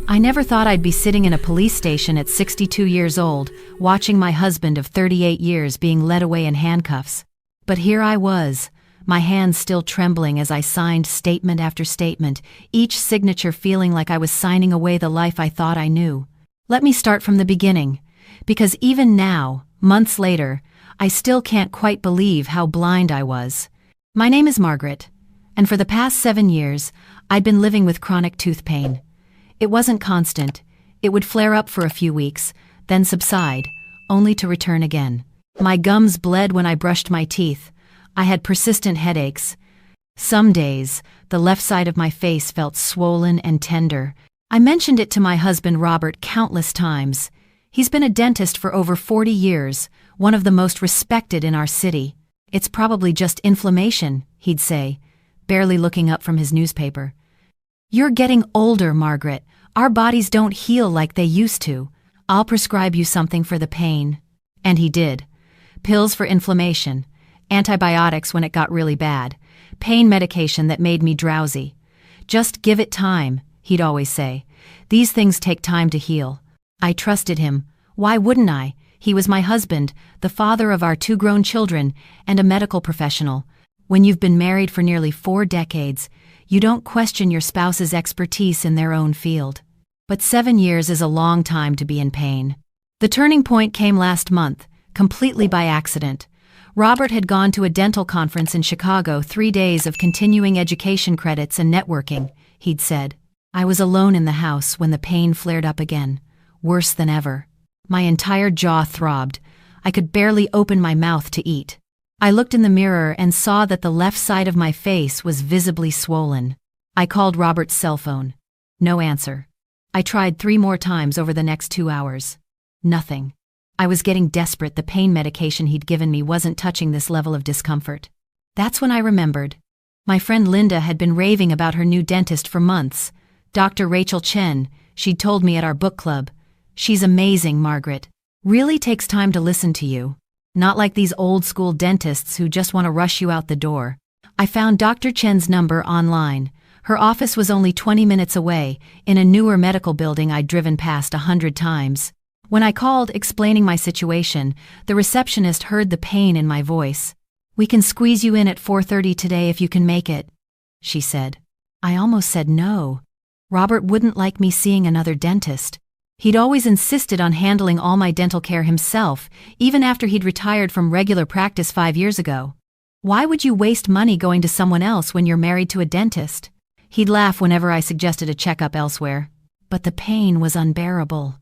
I never thought I'd be sitting in a police station at 62 years old, watching my husband of 38 years being led away in handcuffs. But here I was, my hands still trembling as I signed statement after statement, each signature feeling like I was signing away the life I thought I knew. Let me start from the beginning, because even now, months later, I still can't quite believe how blind I was. My name is Margaret, and for the past 7 years, I'd been living with chronic tooth pain. It wasn't constant. It would flare up for a few weeks, then subside, only to return again. My gums bled when I brushed my teeth. I had persistent headaches. Some days, the left side of my face felt swollen and tender. I mentioned it to my husband Robert countless times. He's been a dentist for over 40 years, one of the most respected in our city. "It's probably just inflammation," he'd say, barely looking up from his newspaper. "You're getting older, Margaret. Our bodies don't heal like they used to. I'll prescribe you something for the pain." And he did. Pills for inflammation, antibiotics when it got really bad, pain medication that made me drowsy. "Just give it time," he'd always say. "These things take time to heal." I trusted him. Why wouldn't I? He was my husband, the father of our 2 grown children, and a medical professional. When you've been married for nearly 4 decades, you don't question your spouse's expertise in their own field. But 7 years is a long time to be in pain. The turning point came last month, completely by accident. Robert had gone to a dental conference in Chicago, 3 days of continuing education credits and networking, he'd said. I was alone in the house when the pain flared up again, worse than ever. My entire jaw throbbed. I could barely open my mouth to eat. I looked in the mirror and saw that the left side of my face was visibly swollen. I called Robert's cell phone. No answer. I tried 3 more times over the next 2 hours. Nothing. I was getting desperate. The pain medication he'd given me wasn't touching this level of discomfort. That's when I remembered. My friend Linda had been raving about her new dentist for months. Dr. Rachel Chen, she'd told me at our book club. "She's amazing, Margaret. Really takes time to listen to you. Not like these old-school dentists who just want to rush you out the door." I found Dr. Chen's number online. Her office was only 20 minutes away, in a newer medical building I'd driven past 100 times. When I called explaining my situation, the receptionist heard the pain in my voice. "We can squeeze you in at 4:30 today if you can make it," she said. I almost said no. Robert wouldn't like me seeing another dentist. He'd always insisted on handling all my dental care himself, even after he'd retired from regular practice 5 years ago. "Why would you waste money going to someone else when you're married to a dentist?" He'd laugh whenever I suggested a checkup elsewhere. But the pain was unbearable.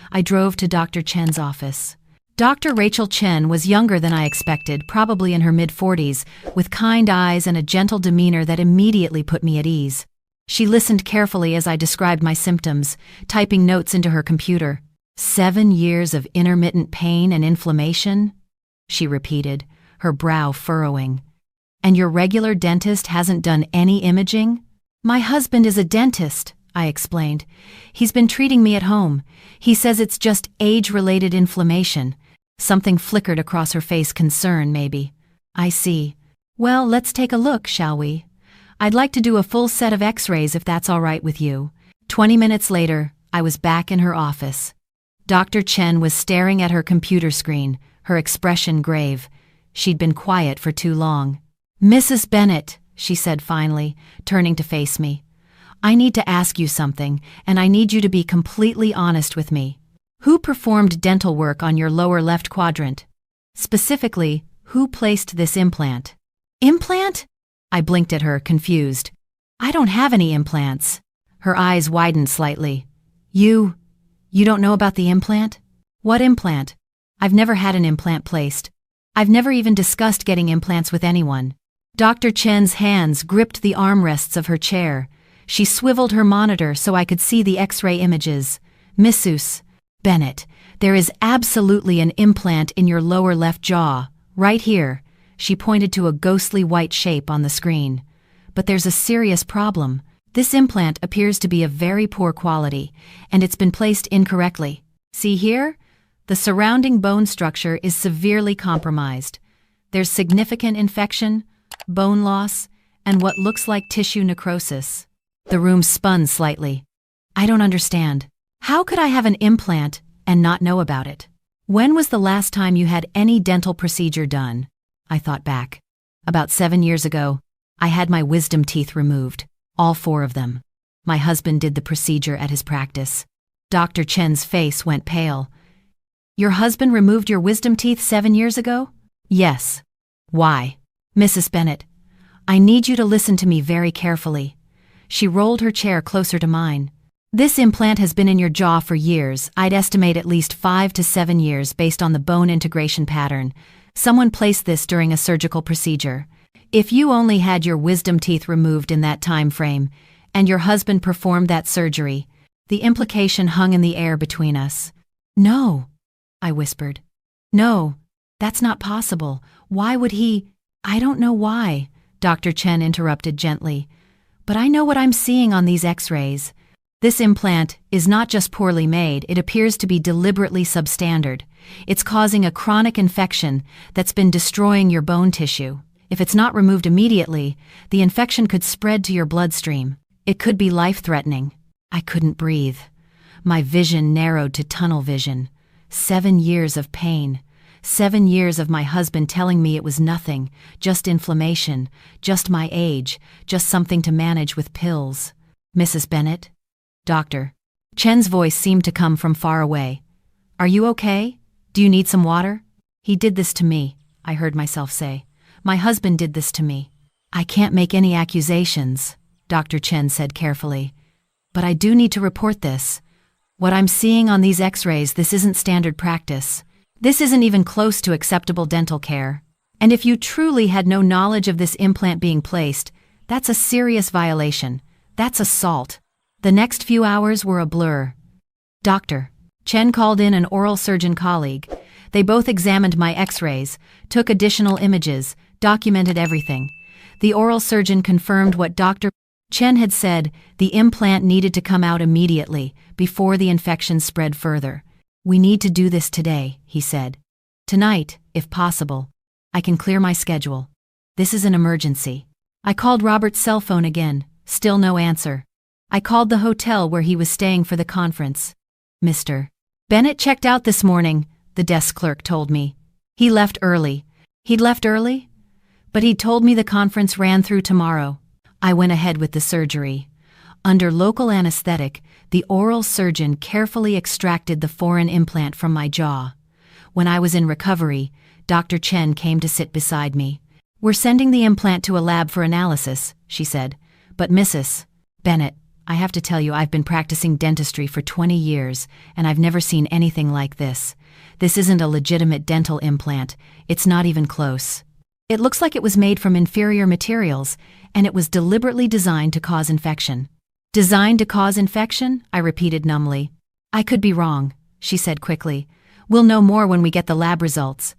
I drove to Dr. Chen's office. Dr. Rachel Chen was younger than I expected, probably in her mid-40s, with kind eyes and a gentle demeanor that immediately put me at ease. She listened carefully as I described my symptoms, typing notes into her computer. 7 years of intermittent pain and inflammation?" she repeated, her brow furrowing. "And your regular dentist hasn't done any imaging?" "My husband is a dentist," I explained. "He's been treating me at home. He says it's just age-related inflammation." Something flickered across her face, concern maybe. "I see. Well, let's take a look, shall we? I'd like to do a full set of x-rays if that's all right with you." 20 minutes later, I was back in her office. Dr. Chen was staring at her computer screen, her expression grave. She'd been quiet for too long. "Mrs. Bennett," she said finally, turning to face me. "I need to ask you something, and I need you to be completely honest with me. Who performed dental work on your lower left quadrant? Specifically, who placed this implant?" "Implant?" I blinked at her, confused. "I don't have any implants." Her eyes widened slightly. You don't know about the implant?" "What implant? I've never had an implant placed. I've never even discussed getting implants with anyone." Dr. Chen's hands gripped the armrests of her chair. She swiveled her monitor so I could see the X-ray images. "Mrs. Bennett, there is absolutely an implant in your lower left jaw, right here." She pointed to a ghostly white shape on the screen. "But there's a serious problem. This implant appears to be of very poor quality, and it's been placed incorrectly. See here? The surrounding bone structure is severely compromised. There's significant infection, bone loss, and what looks like tissue necrosis." The room spun slightly. I don't understand. How could I have an implant and not know about it? When was the last time you had any dental procedure done? I thought back. About 7 years ago, I had my wisdom teeth removed, all 4 of them. My husband did the procedure at his practice. Dr. Chen's face went pale. Your husband removed your wisdom teeth 7 years ago? Yes. Why? Mrs. Bennett, I need you to listen to me very carefully. She rolled her chair closer to mine. This implant has been in your jaw for years. I'd estimate at least 5 to 7 years based on the bone integration pattern. Someone placed this during a surgical procedure. If you only had your wisdom teeth removed in that time frame, and your husband performed that surgery, the implication hung in the air between us. No, I whispered. No, that's not possible. Why would he? I don't know why, Dr. Chen interrupted gently. But I know what I'm seeing on these x-rays. This implant is not just poorly made, it appears to be deliberately substandard. It's causing a chronic infection that's been destroying your bone tissue. If it's not removed immediately, the infection could spread to your bloodstream. It could be life-threatening. I couldn't breathe. My vision narrowed to tunnel vision. 7 years of pain. 7 years of my husband telling me it was nothing, just inflammation, just my age, just something to manage with pills. Mrs. Bennett? Doctor. Chen's voice seemed to come from far away. Are you okay? Do you need some water? He did this to me, I heard myself say. My husband did this to me. I can't make any accusations, Dr. Chen said carefully. But I do need to report this. What I'm seeing on these x-rays, this isn't standard practice. This isn't even close to acceptable dental care. And if you truly had no knowledge of this implant being placed, that's a serious violation. That's assault. The next few hours were a blur. Doctor. Chen called in an oral surgeon colleague. They both examined my x-rays, took additional images, documented everything. The oral surgeon confirmed what Dr. Chen had said, the implant needed to come out immediately, before the infection spread further. We need to do this today, he said. Tonight, if possible. I can clear my schedule. This is an emergency. I called Robert's cell phone again, still no answer. I called the hotel where he was staying for the conference. Mr. Bennett checked out this morning, the desk clerk told me. He left early. He'd left early? But he'd told me the conference ran through tomorrow. I went ahead with the surgery. Under local anesthetic, the oral surgeon carefully extracted the foreign implant from my jaw. When I was in recovery, Dr. Chen came to sit beside me. We're sending the implant to a lab for analysis, she said. But Mrs. Bennett, I have to tell you, I've been practicing dentistry for 20 years, and I've never seen anything like this. This isn't a legitimate dental implant. It's not even close. It looks like it was made from inferior materials, and it was deliberately designed to cause infection. Designed to cause infection? I repeated numbly. I could be wrong, she said quickly. We'll know more when we get the lab results.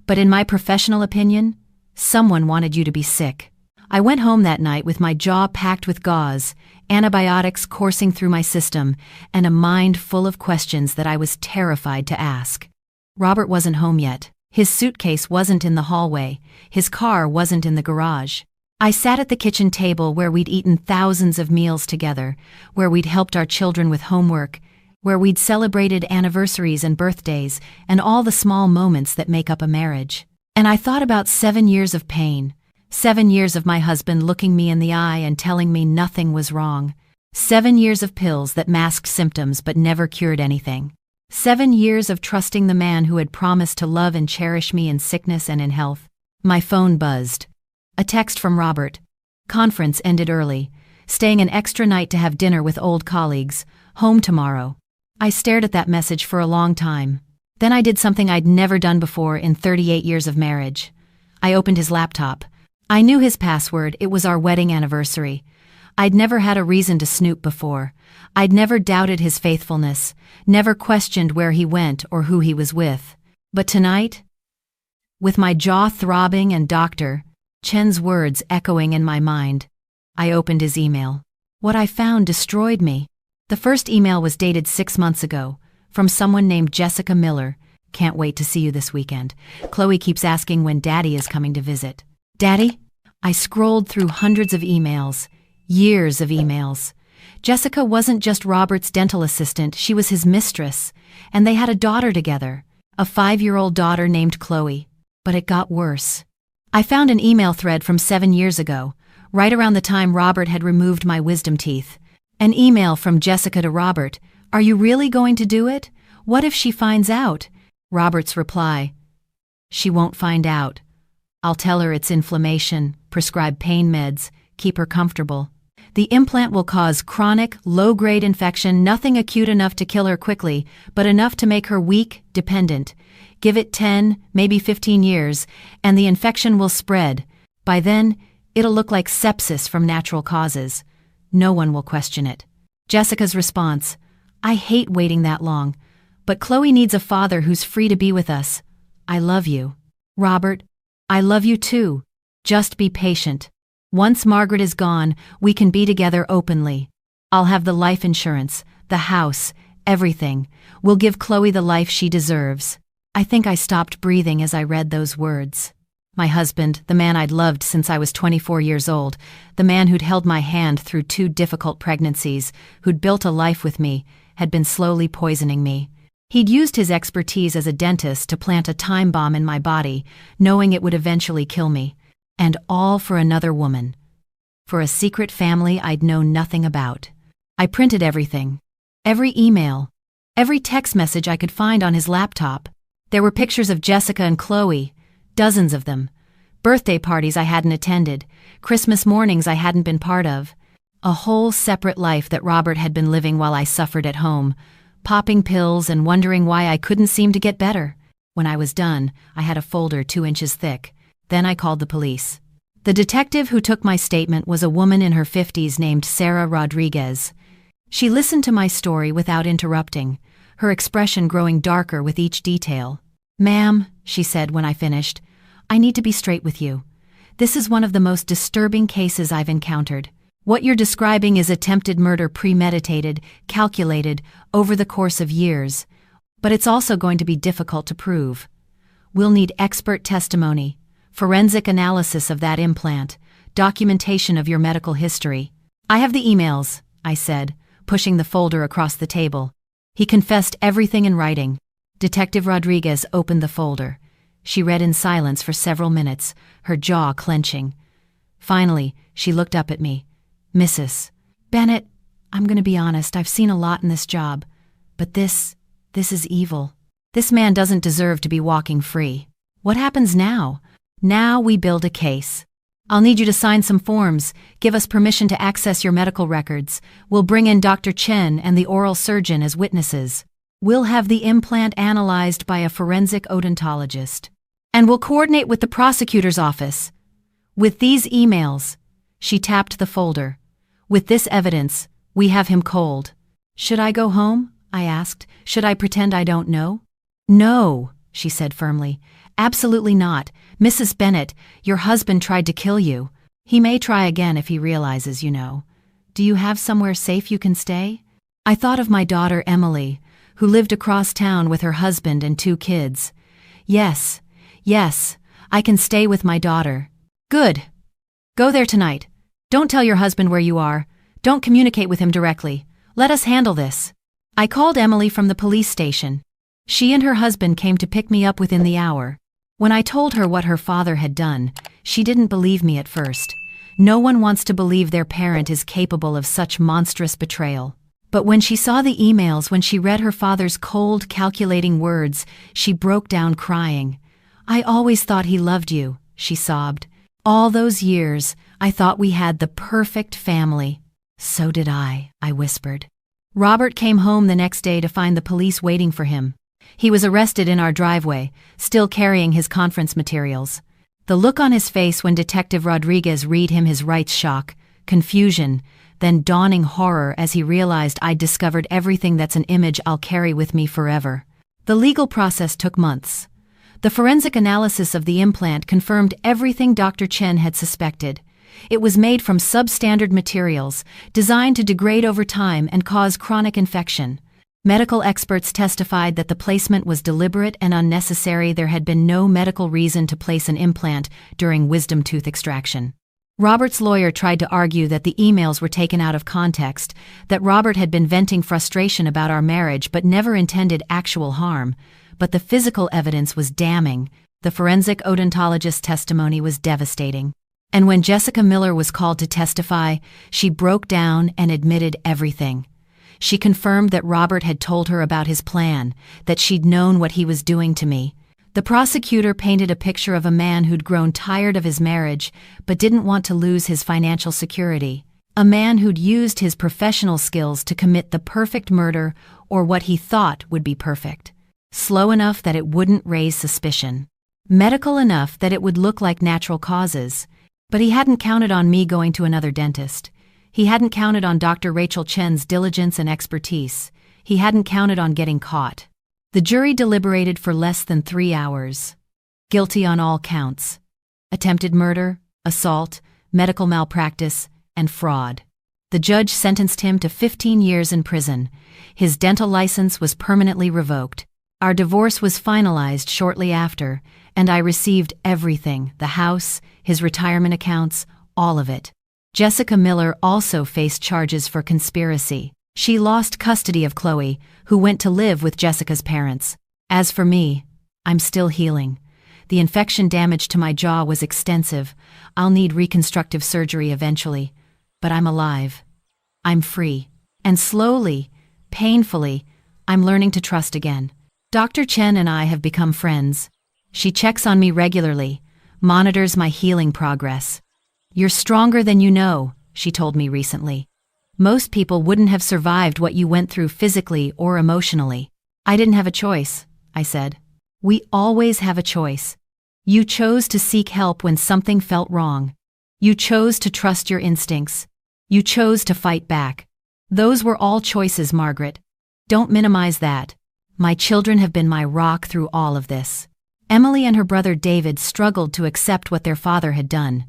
But in my professional opinion, someone wanted you to be sick. I went home that night with my jaw packed with gauze, antibiotics coursing through my system, and a mind full of questions that I was terrified to ask. Robert wasn't home yet. His suitcase wasn't in the hallway. His car wasn't in the garage. I sat at the kitchen table where we'd eaten thousands of meals together, where we'd helped our children with homework, where we'd celebrated anniversaries and birthdays, and all the small moments that make up a marriage. And I thought about 7 years of pain. 7 years of my husband looking me in the eye and telling me nothing was wrong. 7 years of pills that masked symptoms but never cured anything. 7 years of trusting the man who had promised to love and cherish me in sickness and in health. My phone buzzed. A text from Robert. Conference ended early. Staying an extra night to have dinner with old colleagues. Home tomorrow. I stared at that message for a long time. Then I did something I'd never done before in 38 years of marriage. I opened his laptop. I knew his password. It was our wedding anniversary. I'd never had a reason to snoop before. I'd never doubted his faithfulness, never questioned where he went or who he was with. But tonight, with my jaw throbbing and Dr. Chen's words echoing in my mind, I opened his email. What I found destroyed me. The first email was dated 6 months ago, from someone named Jessica Miller. Can't wait to see you this weekend. Chloe keeps asking when Daddy is coming to visit. Daddy? I scrolled through hundreds of emails, years of emails. Jessica wasn't just Robert's dental assistant, she was his mistress, and they had a daughter together, a 5-year-old daughter named Chloe. But it got worse. I found an email thread from 7 years ago, right around the time Robert had removed my wisdom teeth. An email from Jessica to Robert. "Are you really going to do it? What if she finds out?" Robert's reply: "She won't find out. I'll tell her it's inflammation, prescribe pain meds, keep her comfortable. The implant will cause chronic, low-grade infection, nothing acute enough to kill her quickly, but enough to make her weak, dependent. Give it 10, maybe 15 years, and the infection will spread. By then, it'll look like sepsis from natural causes. No one will question it." Jessica's response: "I hate waiting that long, but Chloe needs a father who's free to be with us. I love you." Robert: "I love you too. Just be patient. Once Margaret is gone, we can be together openly. I'll have the life insurance, the house, everything. We'll give Chloe the life she deserves." I think I stopped breathing as I read those words. My husband, the man I'd loved since I was 24 years old, the man who'd held my hand through 2 difficult pregnancies, who'd built a life with me, had been slowly poisoning me. He'd used his expertise as a dentist to plant a time bomb in my body, knowing it would eventually kill me. And all for another woman. For a secret family I'd known nothing about. I printed everything. Every email. Every text message I could find on his laptop. There were pictures of Jessica and Chloe, dozens of them. Birthday parties I hadn't attended, Christmas mornings I hadn't been part of. A whole separate life that Robert had been living while I suffered at home, popping pills and wondering why I couldn't seem to get better. When I was done, I had a folder 2 inches thick. Then I called the police. The detective who took my statement was a woman in her 50s named Sarah Rodriguez. She listened to my story without interrupting, her expression growing darker with each detail. "Ma'am," she said when I finished, "I need to be straight with you. This is one of the most disturbing cases I've encountered. What you're describing is attempted murder, premeditated, calculated, over the course of years. But it's also going to be difficult to prove. We'll need expert testimony, forensic analysis of that implant, documentation of your medical history." "I have the emails," I said, pushing the folder across the table. He confessed everything in writing. Detective Rodriguez opened the folder. She read in silence for several minutes, her jaw clenching. Finally, she looked up at me. "Mrs. Bennett, I'm going to be honest, I've seen a lot in this job. But this is evil. This man doesn't deserve to be walking free. What happens now? Now we build a case. I'll need you to sign some forms, give us permission to access your medical records. We'll bring in Dr. Chen and the oral surgeon as witnesses. We'll have the implant analyzed by a forensic odontologist. And we'll coordinate with the prosecutor's office. With these emails," she tapped the folder, "with this evidence, we have him cold." "Should I go home?" I asked. "Should I pretend I don't know?" "No," she said firmly. "Absolutely not. Mrs. Bennett, your husband tried to kill you. He may try again if he realizes, you know. Do you have somewhere safe you can stay?" I thought of my daughter Emily, who lived across town with her husband and 2 kids. Yes, I can stay with my daughter." "Good. Go there tonight. Don't tell your husband where you are. Don't communicate with him directly. Let us handle this." I called Emily from the police station. She and her husband came to pick me up within the hour. When I told her what her father had done, she didn't believe me at first. No one wants to believe their parent is capable of such monstrous betrayal. But when she saw the emails, when she read her father's cold, calculating words, she broke down crying. "I always thought he loved you," she sobbed. "All those years, I thought we had the perfect family." "So did I whispered. Robert came home the next day to find the police waiting for him. He was arrested in our driveway, still carrying his conference materials. The look on his face when Detective Rodriguez read him his rights: shock, confusion, then dawning horror as he realized I'd discovered everything that's an image I'll carry with me forever. The legal process took months. The forensic analysis of the implant confirmed everything Dr. Chen had suspected. It was made from substandard materials, designed to degrade over time and cause chronic infection. Medical experts testified that the placement was deliberate and unnecessary. There had been no medical reason to place an implant during wisdom tooth extraction. Robert's lawyer tried to argue that the emails were taken out of context, that Robert had been venting frustration about our marriage but never intended actual harm. But the physical evidence was damning. The forensic odontologist's testimony was devastating. And when Jessica Miller was called to testify, she broke down and admitted everything. She confirmed that Robert had told her about his plan, that she'd known what he was doing to me. The prosecutor painted a picture of a man who'd grown tired of his marriage but didn't want to lose his financial security. A man who'd used his professional skills to commit the perfect murder, or what he thought would be perfect. Slow enough that it wouldn't raise suspicion. Medical enough that it would look like natural causes. But he hadn't counted on me going to another dentist. He hadn't counted on Dr. Rachel Chen's diligence and expertise. He hadn't counted on getting caught. The jury deliberated for less than 3 hours. Guilty on all counts. Attempted murder, assault, medical malpractice, and fraud. The judge sentenced him to 15 years in prison. His dental license was permanently revoked. Our divorce was finalized shortly after, and I received everything: the house, his retirement accounts, all of it. Jessica Miller also faced charges for conspiracy. She lost custody of Chloe, who went to live with Jessica's parents. As for me, I'm still healing. The infection damage to my jaw was extensive. I'll need reconstructive surgery eventually. But I'm alive. I'm free. And slowly, painfully, I'm learning to trust again. Dr. Chen and I have become friends. She checks on me regularly, monitors my healing progress. "You're stronger than you know," she told me recently. "Most people wouldn't have survived what you went through physically or emotionally." "I didn't have a choice," I said. "We always have a choice. You chose to seek help when something felt wrong. You chose to trust your instincts. You chose to fight back. Those were all choices, Margaret. Don't minimize that. My children have been my rock through all of this." Emily and her brother David struggled to accept what their father had done.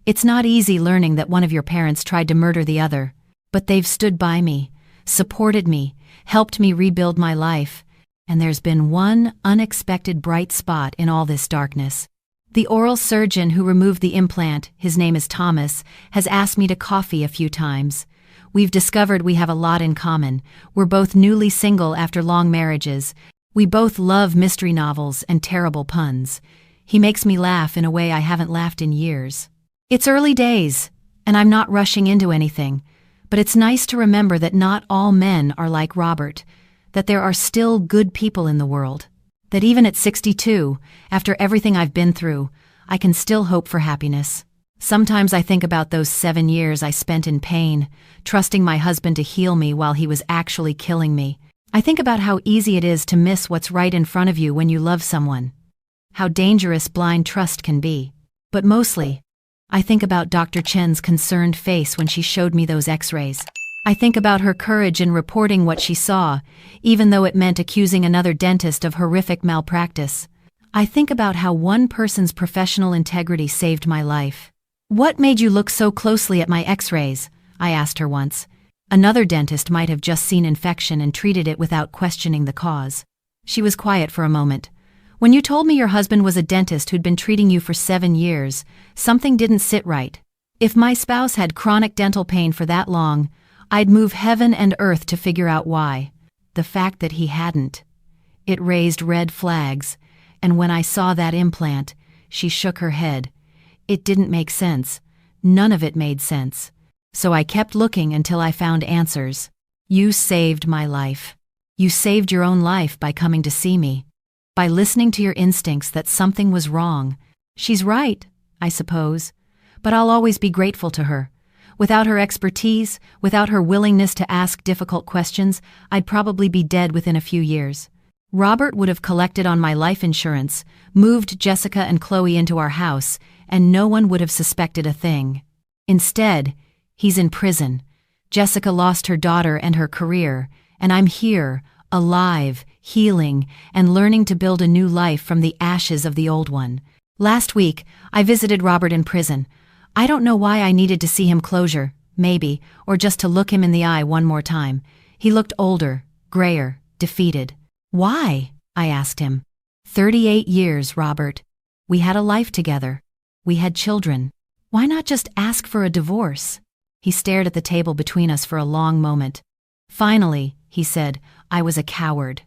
It's not easy learning that one of your parents tried to murder the other. But they've stood by me, supported me, helped me rebuild my life. And there's been one unexpected bright spot in all this darkness. The oral surgeon who removed the implant, his name is Thomas, has asked me to coffee a few times. We've discovered we have a lot in common. We're both newly single after long marriages. We both love mystery novels and terrible puns. He makes me laugh in a way I haven't laughed in years. It's early days, and I'm not rushing into anything. But it's nice to remember that not all men are like Robert, that there are still good people in the world, that even at 62, after everything I've been through, I can still hope for happiness. Sometimes I think about those 7 years I spent in pain, trusting my husband to heal me while he was actually killing me. I think about how easy it is to miss what's right in front of you when you love someone, how dangerous blind trust can be. But mostly, I think about Dr. Chen's concerned face when she showed me those x-rays. I think about her courage in reporting what she saw, even though it meant accusing another dentist of horrific malpractice. I think about how one person's professional integrity saved my life. "What made you look so closely at my x-rays?" I asked her once. Another dentist might have just seen infection and treated it without questioning the cause. She was quiet for a moment. "When you told me your husband was a dentist who'd been treating you for 7 years, something didn't sit right. If my spouse had chronic dental pain for that long, I'd move heaven and earth to figure out why. The fact that he hadn't. It raised red flags, and when I saw that implant," she shook her head. "It didn't make sense. None of it made sense. So I kept looking until I found answers. You saved my life. You saved your own life by coming to see me, by listening to your instincts that something was wrong. She's right, I suppose, but I'll always be grateful to her. Without her expertise, without her willingness to ask difficult questions, I'd probably be dead within a few years. Robert would have collected on my life insurance, moved Jessica and Chloe into our house, and no one would have suspected a thing. Instead, he's in prison. Jessica lost her daughter and her career, and I'm here, alive, healing, and learning to build a new life from the ashes of the old one. Last week, I visited Robert in prison. I don't know why I needed to see him closure, maybe, or just to look him in the eye one more time. He looked older, grayer, defeated. "Why?" I asked him. 38 years, Robert. We had a life together. We had children. Why not just ask for a divorce? He stared at the table between us for a long moment. Finally, he said, I was a coward.